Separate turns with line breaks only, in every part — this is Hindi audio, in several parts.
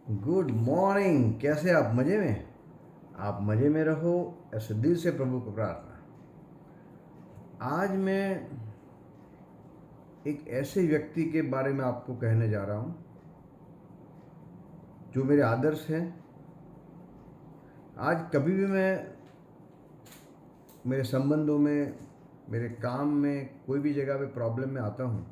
Good morning. कैसे आप? मज़े में? आप मज़े में रहो, ऐसे दिल से प्रभु को प्रार्थना। आज मैं एक ऐसे व्यक्ति के बारे में आपको कहने जा रहा हूँ जो मेरे आदर्श हैं। आज कभी भी मैं मेरे संबंधों में, मेरे काम में, कोई भी जगह पे प्रॉब्लम में आता हूँ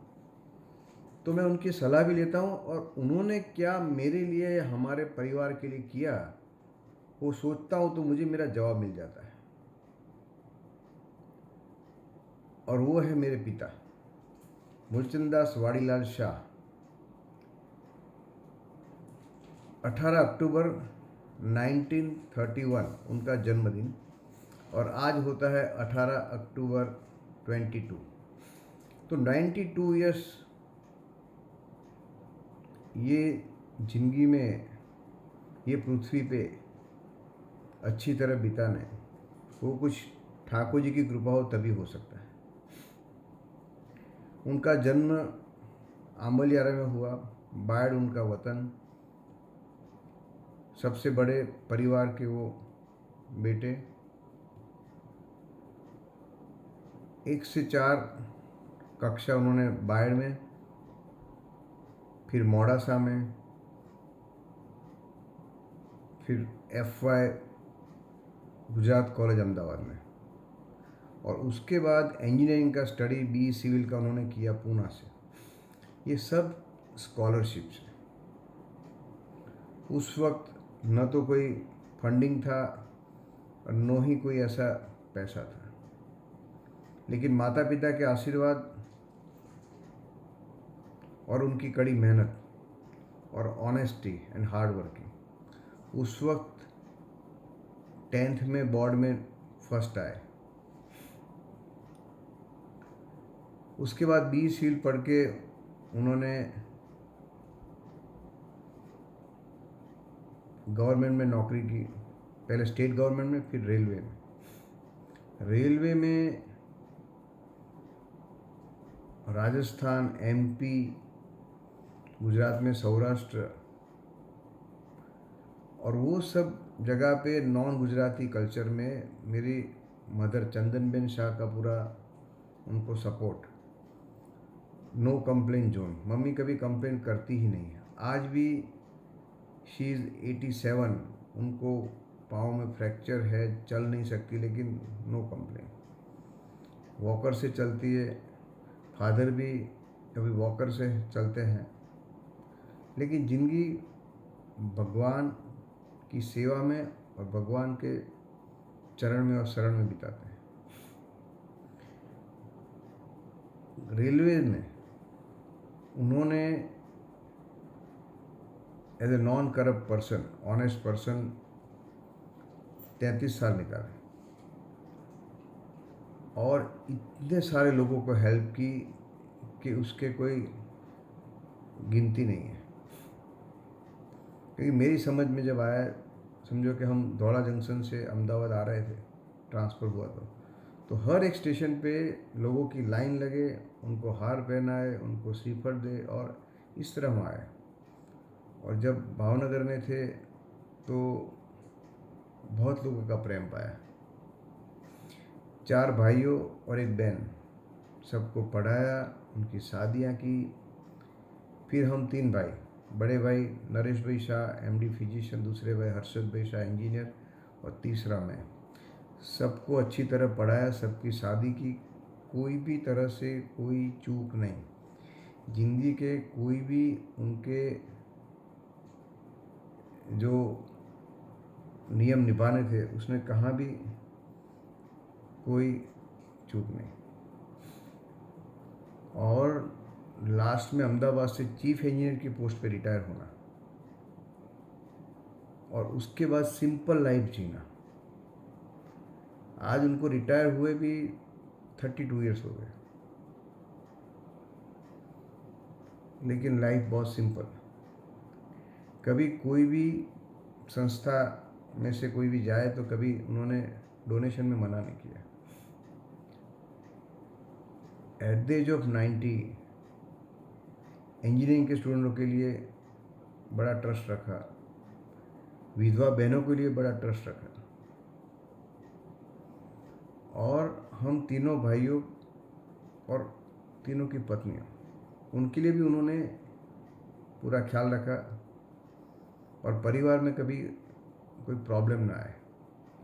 तो मैं उनकी सलाह भी लेता हूँ, और उन्होंने क्या मेरे लिए या हमारे परिवार के लिए किया वो सोचता हूँ तो मुझे मेरा जवाब मिल जाता है। और वो है मेरे पिता मूलचंदास वाड़ीलाल शाह। 18 अक्टूबर 1931 उनका जन्मदिन, और आज होता है 18 अक्टूबर 22। तो 92 ईयर्स ये जिंदगी में, ये पृथ्वी पे अच्छी तरह बिताने, वो कुछ ठाकुर जी की कृपा हो तभी हो सकता है। उनका जन्म आंबलियारा में हुआ। बायड उनका वतन। सबसे बड़े परिवार के वो बेटे। 1 से 4 कक्षा उन्होंने बायड में, फिर मोडासा में, फिर FY गुजरात कॉलेज अहमदाबाद में, और उसके बाद इंजीनियरिंग का स्टडी BE सिविल का उन्होंने किया पूना से। ये सब स्कॉलरशिप्स हैं। उस वक्त न तो कोई फंडिंग था और न ही कोई ऐसा पैसा था, लेकिन माता पिता के आशीर्वाद और उनकी कड़ी मेहनत और ऑनेस्टी एंड हार्ड वर्किंग, उस वक्त 10th में बोर्ड में फर्स्ट आए। उसके बाद BE सिविल पढ़ के उन्होंने गवर्नमेंट में नौकरी की। पहले स्टेट गवर्नमेंट में, फिर रेलवे में। रेलवे में राजस्थान, MP, गुजरात में सौराष्ट्र, और वो सब जगह पे नॉन गुजराती कल्चर में मेरी मदर चंदनबेन शाह का पूरा उनको सपोर्ट। No complain zone. मम्मी कभी कंप्लेन करती ही नहीं है। आज भी शी इज़ 87। उनको पाँव में फ्रैक्चर है, चल नहीं सकती, लेकिन नो कंप्लेन। वॉकर से चलती है। फादर भी अभी वॉकर से चलते हैं। लेकिन जिंदगी भगवान की सेवा में और भगवान के चरण में और शरण में बिताते हैं। रेलवे में उन्होंने as a non corrupt person, honest person 33 साल निकाले, और इतने सारे लोगों को हेल्प की कि उसके कोई गिनती नहीं है। क्योंकि मेरी समझ में जब आया, समझो कि हम धौला जंक्शन से अहमदाबाद आ रहे थे, ट्रांसफ़र हुआ तो हर एक स्टेशन पे लोगों की लाइन लगे, उनको हार पहनाए, उनको श्रीफल दे, और इस तरह हम आए। और जब भावनगर में थे तो बहुत लोगों का प्रेम पाया। 4 भाइयों और 1 बहन, सबको पढ़ाया, उनकी शादियां की। फिर हम 3 भाई, बड़े भाई नरेश भाई शाह MD फिजिशियन, दूसरे भाई हर्षद भाई शाह इंजीनियर, और तीसरा मैं। सबको अच्छी तरह पढ़ाया, सबकी शादी की। कोई भी तरह से कोई चूक नहीं। जिंदगी के कोई भी उनके जो नियम निभाने थे उसमें कहाँ भी कोई चूक नहीं। और लास्ट में अहमदाबाद से चीफ इंजीनियर की पोस्ट पे रिटायर होना, और उसके बाद सिंपल लाइफ जीना। आज उनको रिटायर हुए भी 32 ईयर्स हो गए, लेकिन लाइफ बहुत सिंपल। कभी कोई भी संस्था में से कोई भी जाए तो कभी उन्होंने डोनेशन में मना नहीं किया। At the age of 90 engineering के स्टूडेंटों के लिए बड़ा ट्रस्ट रखा, विधवा बहनों के लिए बड़ा ट्रस्ट रखा। और हम तीनों भाइयों और तीनों की पत्नियां, उनके लिए भी उन्होंने पूरा ख्याल रखा और परिवार में कभी कोई प्रॉब्लम ना आए,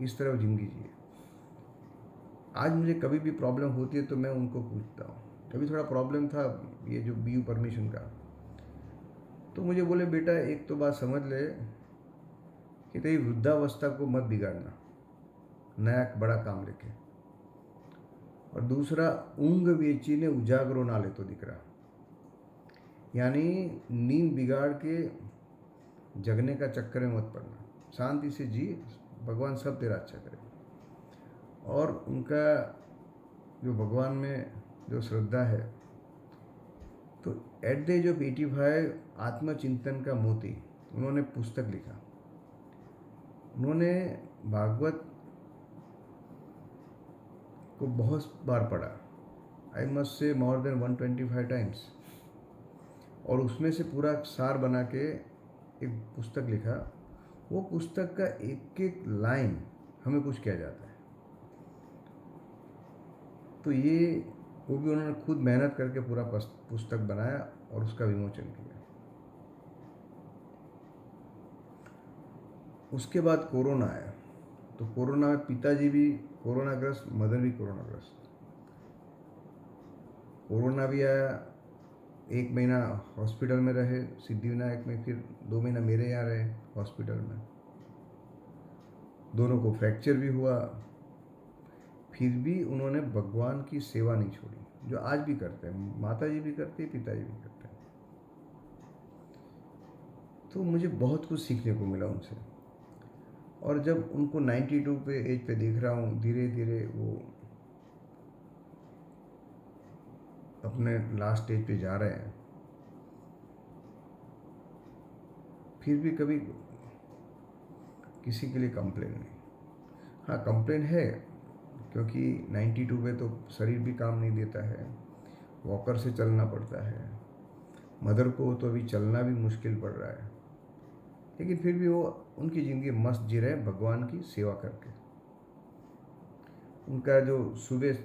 इस तरह वो ज़िंदगी जिए। आज मुझे कभी भी प्रॉब्लम होती है तो मैं उनको पूछता हूँ। कभी थोड़ा प्रॉब्लम था ये जो BU परमिशन का, तो मुझे बोले बेटा एक तो बात समझ ले कि तेरी वृद्धावस्था को मत बिगाड़ना नया बड़ा काम लेके, और दूसरा ऊँग बेची ने उजागरो ना ले तो दिख रहा, यानी नींद बिगाड़ के जगने का चक्कर में मत पड़ना, शांति से जी, भगवान सब तेरा अच्छा करे। और उनका जो भगवान में जो श्रद्धा है, तो एट द एज ऑफ 85 आत्मचिंतन का मोती उन्होंने पुस्तक लिखा। उन्होंने भागवत को बहुत बार पढ़ा, I must say more than 125 times, और उसमें से पूरा सार बना के एक पुस्तक लिखा। वो पुस्तक का एक एक लाइन हमें कुछ किया जाता है। तो ये वो भी उन्होंने खुद मेहनत करके पूरा पुस्तक बनाया और उसका विमोचन किया। उसके बाद कोरोना आया, तो कोरोना में पिताजी भी कोरोनाग्रस्त, मदर भी कोरोनाग्रस्त। कोरोना भी आया, 1 महीना हॉस्पिटल में रहे सिद्धिविनायक में, फिर 2 महीना मेरे यहाँ रहे हॉस्पिटल में। दोनों को फ्रैक्चर भी हुआ, फिर भी उन्होंने भगवान की सेवा नहीं छोड़ी, जो आज भी करते हैं। माता जी भी करती है, पिताजी भी करते हैं। तो मुझे बहुत कुछ सीखने को मिला उनसे। और जब उनको 92 पे एज पे देख रहा हूँ, धीरे धीरे वो अपने लास्ट स्टेज पे जा रहे हैं, फिर भी कभी किसी के लिए कंप्लेन नहीं। हाँ, कंप्लेन है, क्योंकि 92 पे तो शरीर भी काम नहीं देता है, वॉकर से चलना पड़ता है। मदर को तो अभी चलना भी मुश्किल पड़ रहा है, लेकिन फिर भी वो उनकी ज़िंदगी मस्त जी रहे भगवान की सेवा करके। उनका जो सुबह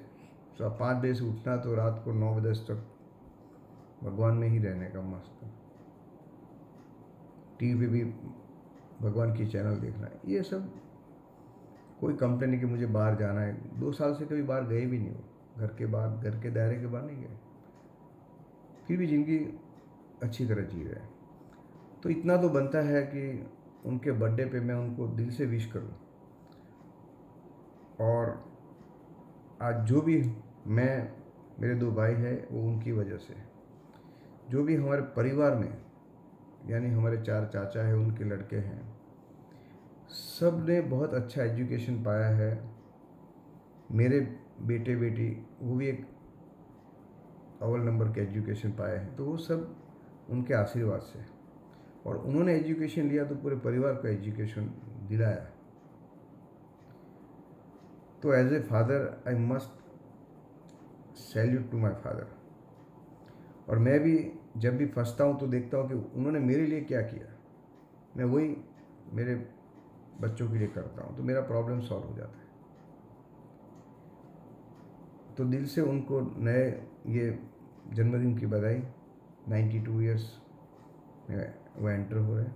5 बजे से उठना तो रात को 9 बजे तक भगवान में ही रहने का मस्त, टीवी पे भी भगवान की चैनल देखना, ये सब कोई कंप्लेन नहीं कि मुझे बाहर जाना है। 2 साल से कभी बाहर गए भी नहीं हो, घर के बाहर, घर के दायरे के बाहर नहीं गए, फिर भी ज़िंदगी अच्छी तरह जी रहे हैं। तो इतना तो बनता है कि उनके बर्थडे पे मैं उनको दिल से विश करूं। और आज जो भी मैं, मेरे 2 भाई हैं, वो उनकी वजह से, जो भी हमारे परिवार में, यानी हमारे 4 चाचा हैं, उनके लड़के हैं, सब ने बहुत अच्छा एजुकेशन पाया है। मेरे बेटे बेटी वो भी एक अव्वल नंबर के एजुकेशन पाए हैं, तो वो सब उनके आशीर्वाद से। और उन्होंने एजुकेशन लिया तो पूरे परिवार को एजुकेशन दिलाया। तो as a father I must salute to my father. और मैं भी जब भी फंसता हूँ तो देखता हूँ कि उन्होंने मेरे लिए क्या किया, मैं वही मेरे बच्चों के लिए करता हूँ, तो मेरा प्रॉब्लम सॉल्व हो जाता है। तो दिल से उनको नए ये जन्मदिन की बधाई। 92 ईयर्स में वो एंटर हो रहे हैं,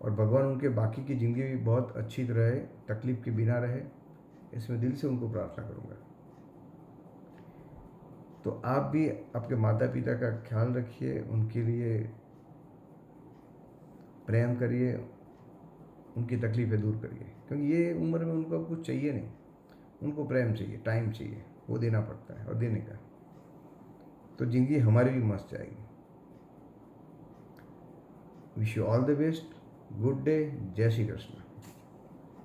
और भगवान उनके बाकी की ज़िंदगी भी बहुत अच्छी तरह रहे, तकलीफ़ के बिना रहे, इसमें दिल से उनको प्रार्थना करूँगा। तो आप भी आपके माता पिता का ख्याल रखिए, उनके लिए प्रेम करिए, उनकी तकलीफ़ें दूर करिए, क्योंकि ये उम्र में उनको कुछ चाहिए नहीं, उनको प्रेम चाहिए, टाइम चाहिए, वो देना पड़ता है, और देने का तो ज़िंदगी हमारी भी मस्त जाएगी। Wish you all the best, good day, जय श्री कृष्ण।